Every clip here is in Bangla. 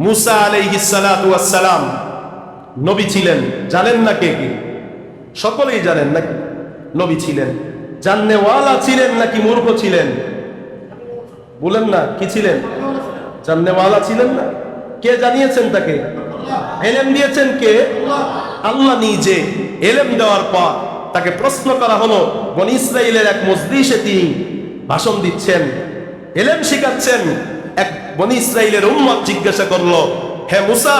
মুসা আলাইহিস সালাতু ওয়াস সালাম নবী ছিলেন, জানেন না কে কে? সকলেই জানেন নাকি? নবী ছিলেন, জাননেওয়ালা ছিলেন নাকি মূর্খ ছিলেন? বলেন না, কি ছিলেন? জাননেওয়ালা ছিলেন না? কে জানিয়েছেন তাকে? ইলম দিয়েছেন কে? আল্লাহ নিজে। ইলম দেওয়ার পর তাকে প্রশ্ন করা হলো, বনী ইসরাইলের এক মজলিসে তিনি ভাষণ দিচ্ছেন, ইলম শিখাচ্ছেন। এক বনী ইসরাইলের উম্মত জিজ্ঞাসা করলো, হে মুসা,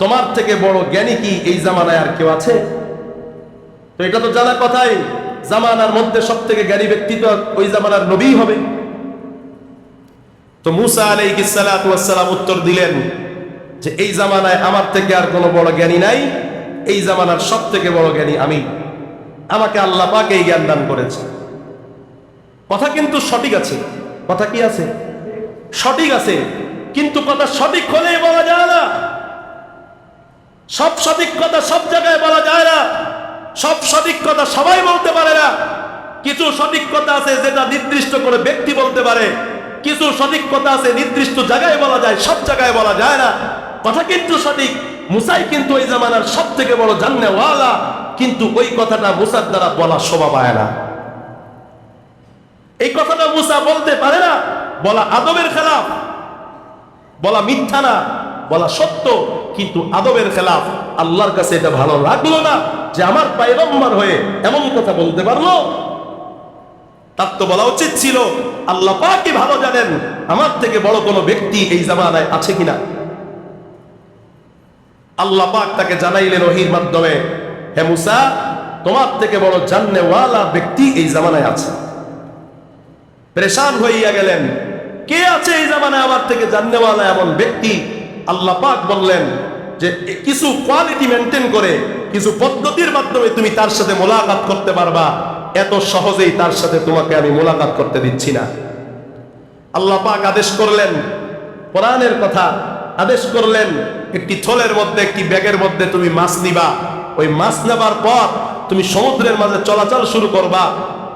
তোমার থেকে বড় জ্ঞানী কি এই জামানায় আর কেউ আছে? তো এটা তো জানা কথাই, জামানার মধ্যে সব থেকে জ্ঞানী ব্যক্তি তো ওই জামানার নবী হবে। তো মুসা আলাইহিস সালাতু ওয়াস সালাম উত্তর দিলেন যে এই জামানায় আমার থেকে আর কোনো বড় জ্ঞানী নাই, এই জামানার সব থেকে বড় জ্ঞানী আমি। আমাকে আল্লাহ পাক এই জ্ঞান দান করেছে। কথা কিন্তু সঠিক আছে, কথা কি আছে? সঠিক আছে, কিন্তু কথা সঠিক হলেই বলা যায় না। সব সঠিক কথা সব জায়গায় বলা যায় না, সব সঠিক কথা সবাই বলতে পারে না। কিছু সঠিক কথা আছে যেটা নির্দিষ্ট করে ব্যক্তি বলতে পারে, কিছু সঠিক কথা আছে নির্দিষ্ট জায়গায় বলা যায়, সব জায়গায় বলা যায় না। কথা কিন্তু সঠিক, মুসাই কিন্তু ওই জামানার সব থেকে বড় জাননেওয়ালা, কিন্তু ওই কথাটা মুসার দ্বারা বলা শোভা পায় না। এই কথাটা মুসা বলতে পারে না, বলা আদবের খেলাফ, বলা মিথ্যা না, বলা সত্য, কিন্তু আদবের খেলাফ। আল্লাহর কাছে এটা ভালো লাগলো না যে আমার পয়গম্বর হয়ে এমন কথা বলতে পারলো। তার তো বলা উচিত ছিল, আল্লাহ পাকই ভালো জানেন আমার থেকে বড় কোনো ব্যক্তি এই জামানায় আছে কিনা। আল্লাহ পাক তাকে জানাইলেন ওহীর মাধ্যমে, হে মুসা, তোমার থেকে বড় জাননেওয়ালা ব্যক্তি এই জামানায় আছে। পরেশান হইয়া গেলেন, কে আছে এই জামানায় আমার থেকে জাননেওয়ালা এমন ব্যক্তি? আল্লাহ পাক বললেন যে কিছু কোয়ালিটি মেনটেন করে, কিছু পদ্ধতির মাধ্যমে তুমি তার সাথে মোলাকাত করতে পারবা। এত সহজেই তার সাথে তোমাকে আমি মোলাকাত করতে দিচ্ছি না। আল্লাহ পাক আদেশ করলেন, কোরআনের কথা আদেশ করলেন, একটি থলের মধ্যে, একটি ব্যাগের মধ্যে তুমি মাছ নিবা। ওই মাছ নেবার পর তুমি সমুদ্রের মাঝে চলাচল শুরু করবা।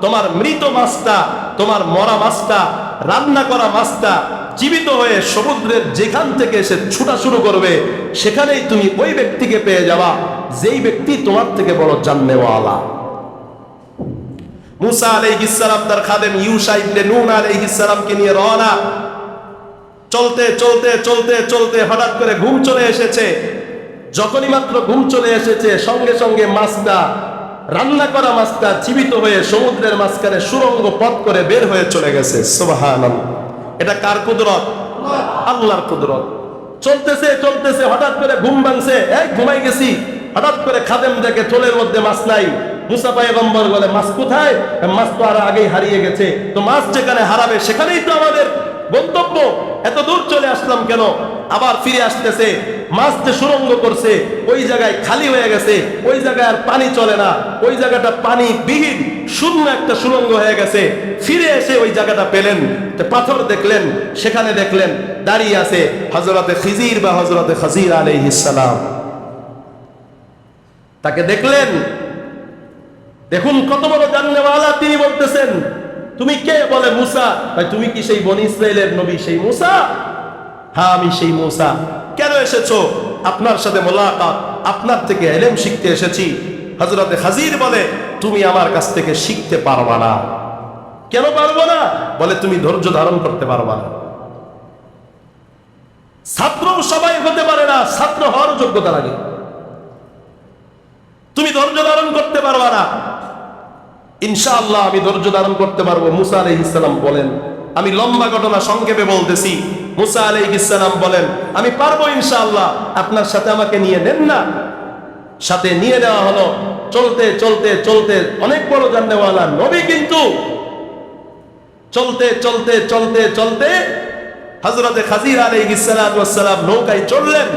তোমার মৃত মাছটা, তোমার মরা মাছটা, রান্না করা মাছটা জীবিত হয়ে সমুদ্রের যেখান থেকে এসে ছুটা শুরু করবে, সেখানেই তুমি ওই ব্যক্তিকে পেয়ে যাবা যেই ব্যক্তি তোমার থেকে বড় জাননেওয়ালা। মুসা আলাইহিস সালাম তার খাদেম ইউশা ইবনে নুন আলাইহিস সালামকে নিয়ে রওনা। চলতে চলতে চলতে চলতে হঠাৎ করে ঘুম চলে এসেছে। যখনই মাত্র ঘুম চলে এসেছে, সঙ্গে সঙ্গে মাছটা, রান্না করা মাছটা জীবিত হয়ে সমুদ্রের মাঝখানে সুরঙ্গ পথ করে বের হয়ে চলে গেছে। সুবহানাল্লাহ! এটা কার কুদরত? আল্লাহর কুদরত। চলতেছে চলতেছে হঠাৎ করে ঘুম ভাঙছে, এই ঘুমাই গেছি। হঠাৎ করে খাদেম দেখে থলের মধ্যে মাছ নাই। মুসা পয়গম্বর বলে, মাছ কোথায়? মাছ তো আর আগেই হারিয়ে গেছে। তো মাছ যেখানে হারাবে সেখানেই তো আমাদের গন্তব্য, এত দূর চলে আসলাম কেন? আবার ফিরে আসতেছে, মাছ যে সুরঙ্গ করছে ওই জায়গায় খালি হয়ে গেছে, ওই জায়গায় আর পানি চলে না, ওই জায়গাটা পানি বিহীন শূন্য একটা সুরঙ্গ হয়ে গেছে। ফিরে এসে ওই জায়গাটা পেলেন, পাথর দেখলেন, সেখানে দেখলেন দাঁড়িয়ে আছে হযরতে খিজির বা হযরতে খাজির আলাইহিস সালাম। তাকে দেখলেন, দেখুন কত বড় জাননেওয়ালা। তিনি বলতেছেন, তুমি কে? বলে, মুসা। ভাই, তুমি কি সেই বনী ইসরাইলের নবী, সেই মুসা? হ্যাঁ, আমি সেই মুসা। কেন এসেছো? আপনার সাথে মোলাকাত, আপনার থেকে ইলম শিখতে এসেছি। হযরতে খাজির বলে, তুমি আমার কাছ থেকে শিখতে পারবা না। কেন পারবো না? বলে, তুমি ধৈর্য ধারণ করতে পারবা না। ছাত্র সবাই হতে পারে না, ছাত্র হওয়ার যোগ্যতা লাগে। তুমি ধৈর্য ধারণ করতে পারবা না। ইনশাআল্লাহ আমি ধৈর্য ধারণ করতে পারবো। মুসা আলাইহিস সালাম বলেন, আমি লম্বা ঘটনা সংক্ষেপে বলতেছি। মুসা আলাইহিস সালাম বলেন, আমি পারবো ইনশাআল্লাহ, আপনার সাথে আমাকে নিয়ে নেন না। সাথে নিয়ে নেওয়া হলো। চলতে চলতে চলতে, অনেক বড় জাননেওয়ালা নবী, কিন্তু চলতে চলতে চলতে চলতে হযরতে খাজির আলাইহিস সালাম নৌকায় চড়লেন।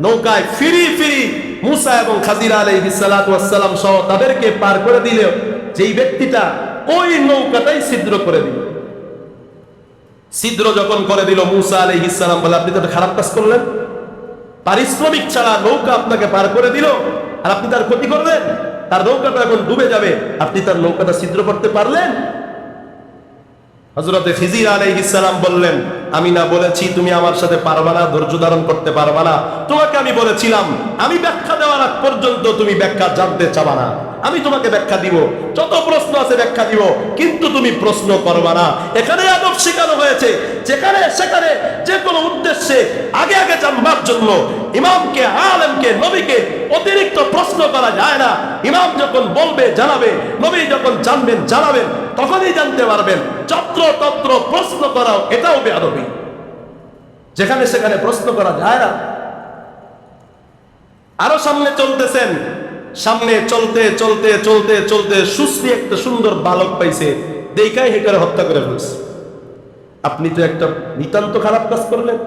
নৌকায় ফিরি ফিরি মুসা এবং খাজির আলাইহিস সালাম সহ তাদেরকে পার করে দিল। যেই ব্যক্তিটা ওই নৌকাটাই ছিদ্র করে দিল। ছিদ্র যখন করে দিল, মুসা আলাইহিস সালাম বলে, আপনি তো খারাপ কাজ করলেন। পারিশ্রমিক ছাড়া নৌকা আপনাকে পার করে দিল, আর আপনি তার ক্ষতি করলেন। তার নৌকাটা এখন ডুবে যাবে, আপনি তার নৌকাটা ছিদ্র করতে পারলেন? হযরতে খিজির আলাইহিস সালাম বললেন, আমি না বলেছি তুমি আমার সাথে পারবা না, ধৈর্য ধারণ করতে পারবা না? তোমাকে আমি বলেছিলাম আমি ব্যাখ্যা দেওয়ার আগ পর্যন্ত তুমি ব্যাখ্যা জানতে চাবা না। আমি তোমাকে ব্যাখ্যা দিব, যত প্রশ্ন আছে ব্যাখ্যা দিব, কিন্তু তুমি প্রশ্ন করবা না। এখানে আদব শেখানো হয়েছে, যেখানে সেখানে যে কোনো উদ্দেশ্যে আগে আগে জানবার জন্য ইমামকে, আলেমকে, নবীকে অতিরিক্ত প্রশ্ন করা যায় না। ইমাম যখন বলবে জানাবে, নবী যখন জানবেন জানাবেন, তখনই জানতে পারবেন। যত্র তত্র প্রশ্ন করাও এটাও বেয়াদবি, যেখানে সেখানে প্রশ্ন করা যায় না। আরো সামনে চলতেছেন, সামনে চলতে চলতে চলতে চলতে সুশ্রী একটা সুন্দর বালক পাইছে, দেখাই হেটারে হত্যা করে ফেলছে। আপনি তো একটা নিতান্ত খারাপ কাজ করলেন,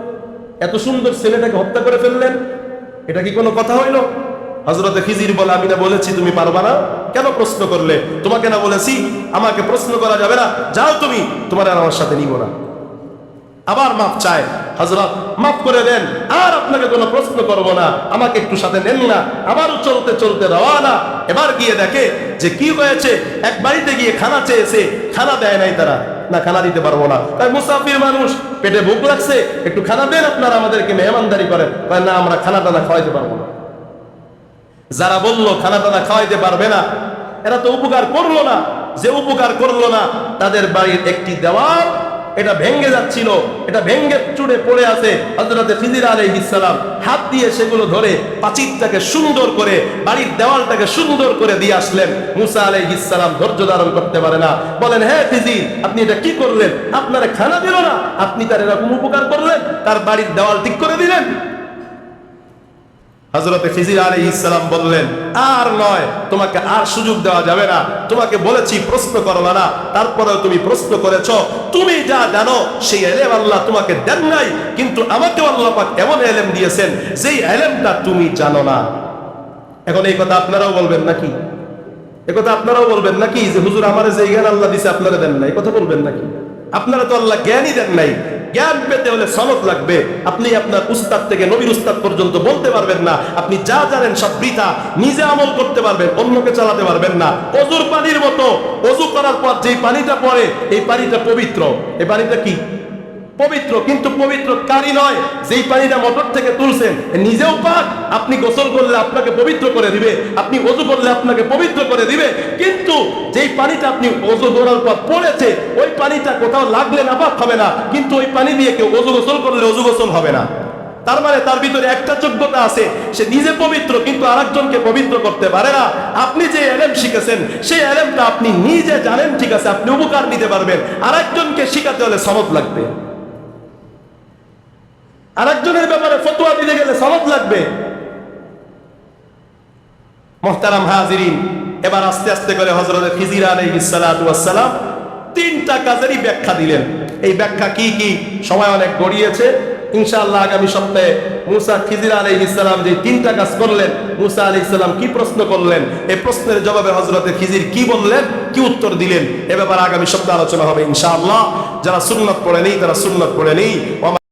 এত সুন্দর ছেলেটাকে হত্যা করে ফেললেন, এটা কি কোনো কথা হইল? হযরতে খিজির বলে, আমি না বলেছি তুমি পারবা না? কেন প্রশ্ন করলে? তোমাকে না বলেছি আমাকে প্রশ্ন করা যাবে না? যাও তুমি, তোমার আর আমার সাথে নিব না। আবার মাফ চায়, হযরত মাফ করে দেন, আর আপনাকে কোনো প্রশ্ন করব না, আমাকে একটু সাথে নেন না। আবারও চলতে চলতে রওয়ানা। এবার গিয়ে দেখে যে কি হয়েছে। এক বাড়িতে গিয়ে খানা চেয়েছে, খানা দেয় নাই তারা। না, খানা দিতে পারবো না। তাই মুসাফির মানুষ, পেটে ভুক লাগছে, একটু খানা দেন, আপনারা আমাদেরকে মেহমানদারি করেন। না, আমরা খানা টানা খাওয়াইতে পারবো না। যারা বললো খানা টানা খাওয়াইতে পারবে না, এরা তো উপকার করলো না। যে উপকার করলো না, তাদের বাড়ির একটি দেওয়াল এটা ভেঙ্গে যাচ্ছিল, এটা ভেঙ্গে চুড়ে পড়ে আছে। হযরতে খিজির আলাইহিস সালাম হাত দিয়ে সেগুলো ধরে পাচিরটাকে সুন্দর করে, বাড়ির দেওয়ালটাকে সুন্দর করে দিয়ে আসলেন। মুসা আলাইহিস সালাম ধৈর্য ধারণ করতে পারে না, বলেন, হ্যাঁ খিজির, আপনি এটা কি করলেন? আপনারা খানা দিল না, আপনি তার এরকম উপকার করলেন, তার বাড়ির দেওয়াল ঠিক করে দিলেন। হযরতে খিজির আলাইহিস সালাম বললেন, আর নয়, তোমাকে আর সুযোগ দেওয়া যাবে না। তোমাকে বলেছি প্রশ্ন করবা না, তারপরেও তুমি প্রশ্ন করেছো। তুমি যা জানো সেই ইলম আল্লাহ তোমাকে দেন নাই, কিন্তু আমাকে আল্লাহ পাক এমন ইলম দিয়েছেন যেই ইলমটা তুমি জানো না। এখন এই কথা আপনারাও বলবেন নাকি? এই কথা আপনারাও বলবেন নাকি যে হুজুর আমারে যে জ্ঞান আল্লাহ দিয়েছে আপনারা দেন নাই? এই কথা বলবেন নাকি? আপনারা তো আল্লাহ জ্ঞানই দেন নাই। জ্ঞান পেতে হলে সনদ লাগবে। আপনি আপনার উস্তাদ থেকে নবীর উস্তাদ পর্যন্ত বলতে পারবেন না। আপনি যা জানেন সব বৃথা। নিজে আমল করতে পারবেন, অন্যকে চালাতে পারবেন না। অজুর পানির মতো, অজু করার পর যেই পানিটা পড়ে এই পানিটা পবিত্র। এই পানিটা কি? পবিত্র, কিন্তু পবিত্র কারি নয়। যেই পানিটা মোটর থেকে তুলছেন নিজেও পাক, আপনি গোসল করলে আপনাকে পবিত্র করে দিবে, আপনি ওযু করলে আপনাকে পবিত্র করে দিবে। কিন্তু যেই পানিটা আপনি ওযু করার পর পড়েছে ওই পানিটা কোথাও লাগলে নাপাক হবে না, কিন্তু ওই পানি দিয়ে কেউ ওযু গোসল করলে ওযু গোসল হবে না। তার মানে তার ভিতরে একটা যোগ্যতা আছে, সে নিজে পবিত্র কিন্তু আরেকজনকে পবিত্র করতে পারে না। আপনি যে ইলম শিখেছেন সেই ইলমটা আপনি নিজে জানেন, ঠিক আছে, আপনি উপকার নিতে পারবেন, আরেকজনকে শিখাতে হলে সনদ লাগবে। আরেকজনের ব্যাপারে ফতোয়া দিতে গেলে সনদ লাগবে। মুহতারাম হাজিরিন, এবার আস্তে আস্তে করে হযরত খিজির আলাইহিস সালাতু ওয়াস সালাম তিনটা কাজেরই ব্যাখ্যা দিলেন। এই ব্যাখ্যা কি কি? সময় অনেক গড়িয়েছে, ইনশাআল্লাহ আগামী সপ্তাহে মুসা খিজির আলাইহিস সালাম যে তিনটা কাজ করলেন, মুসা আলাইহিস সালাম কি প্রশ্ন করলেন, এই প্রশ্নের জবাবে হযরত খিজির কি বললেন, কি উত্তর দিলেন, এ ব্যাপারে আগামী সপ্তাহে আলোচনা হবে ইনশাআল্লাহ। যারা সুন্নাত পড়েনি তারা সুন্নাত পড়ে নেই।